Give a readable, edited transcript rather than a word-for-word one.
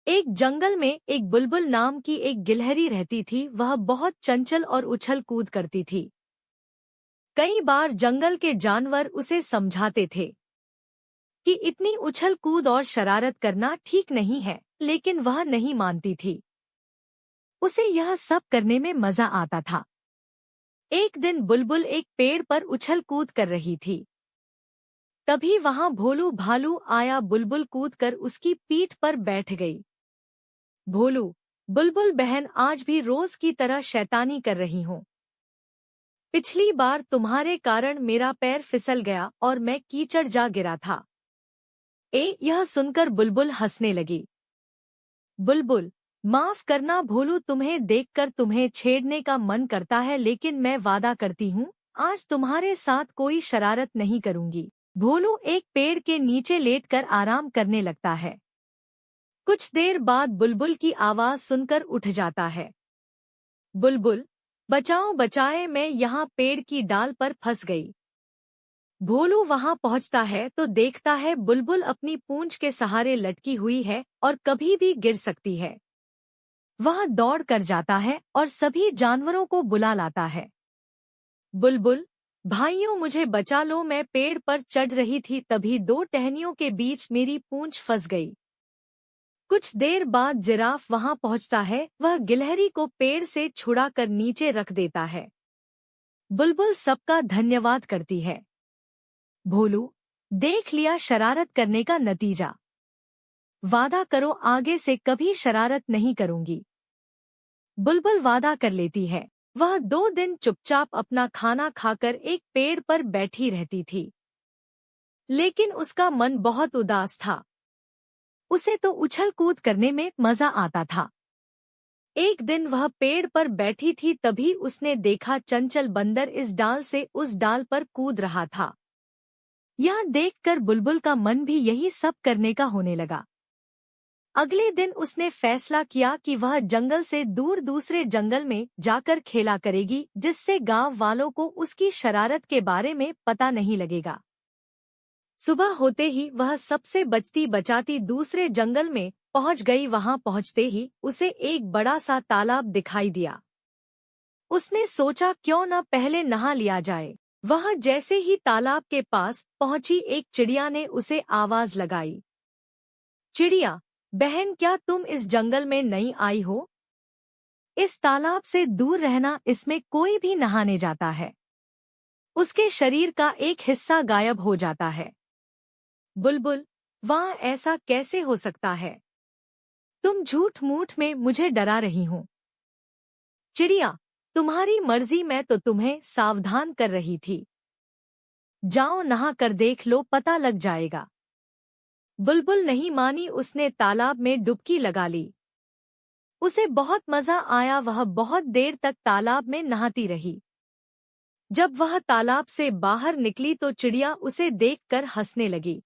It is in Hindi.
एक जंगल में एक बुलबुल नाम की एक गिलहरी रहती थी। वह बहुत चंचल और उछल कूद करती थी। कई बार जंगल के जानवर उसे समझाते थे कि इतनी उछल कूद और शरारत करना ठीक नहीं है, लेकिन वह नहीं मानती थी। उसे यह सब करने में मजा आता था। एक दिन बुलबुल एक पेड़ पर उछल कूद कर रही थी। तभी वहां भोलू भालू आया। बुलबुल कूदकर उसकी पीठ पर बैठ गई। भोलू, बुलबुल बहन आज भी रोज की तरह शैतानी कर रही हूँ। पिछली बार तुम्हारे कारण मेरा पैर फिसल गया और मैं कीचड़ जा गिरा था। यह सुनकर बुलबुल हंसने लगी। बुलबुल, माफ करना भोलू, तुम्हें देखकर तुम्हें छेड़ने का मन करता है, लेकिन मैं वादा करती हूँ आज तुम्हारे साथ कोई शरारत नहीं करूंगी। भोलू एक पेड़ के नीचे लेटकर आराम करने लगता है। कुछ देर बाद बुलबुल की आवाज सुनकर उठ जाता है। बुलबुल, बचाओ बचाए, मैं यहाँ पेड़ की डाल पर फंस गई। भोलू वहां पहुंचता है तो देखता है बुलबुल अपनी पूंछ के सहारे लटकी हुई है और कभी भी गिर सकती है। वह दौड़ कर जाता है और सभी जानवरों को बुला लाता है। बुलबुल, भाइयों मुझे बचा लो, मैं पेड़ पर चढ़ रही थी तभी दो टहनियों के बीच मेरी पूंछ फंस गई। कुछ देर बाद जिराफ वहां पहुंचता है। वह गिलहरी को पेड़ से छुड़ाकर नीचे रख देता है। बुलबुल सबका धन्यवाद करती है। भोलू, देख लिया शरारत करने का नतीजा। वादा करो आगे से कभी शरारत नहीं करूंगी। बुलबुल वादा कर लेती है। वह 2 दिन चुपचाप अपना खाना खाकर एक पेड़ पर बैठी रहती थी, लेकिन उसका मन बहुत उदास था। उसे तो उछल कूद करने में मजा आता था। एक दिन वह पेड़ पर बैठी थी तभी उसने देखा चंचल बंदर इस डाल से उस डाल पर कूद रहा था। यह देखकर बुलबुल का मन भी यही सब करने का होने लगा। अगले दिन उसने फैसला किया कि वह जंगल से दूर दूसरे जंगल में जाकर खेला करेगी, जिससे गांव वालों को उसकी शरारत के बारे में पता नहीं लगेगा। सुबह होते ही वह सबसे बचती बचाती दूसरे जंगल में पहुंच गई। वहां पहुंचते ही उसे एक बड़ा सा तालाब दिखाई दिया। उसने सोचा क्यों न पहले नहा लिया जाए। वह जैसे ही तालाब के पास पहुंची एक चिड़िया ने उसे आवाज लगाई। चिड़िया बहन, क्या तुम इस जंगल में नई आई हो? इस तालाब से दूर रहना, इसमें कोई भी नहाने जाता है उसके शरीर का एक हिस्सा गायब हो जाता है। बुलबुल, वहाँ ऐसा कैसे हो सकता है? तुम झूठ मूठ में मुझे डरा रही हो। चिड़िया, तुम्हारी मर्जी, मैं तो तुम्हें सावधान कर रही थी। जाओ नहा कर देख लो, पता लग जाएगा। बुलबुल नहीं मानी। उसने तालाब में डुबकी लगा ली। उसे बहुत मजा आया। वह बहुत देर तक तालाब में नहाती रही। जब वह तालाब से बाहर निकली तो चिड़िया उसे देखकर हंसने लगी।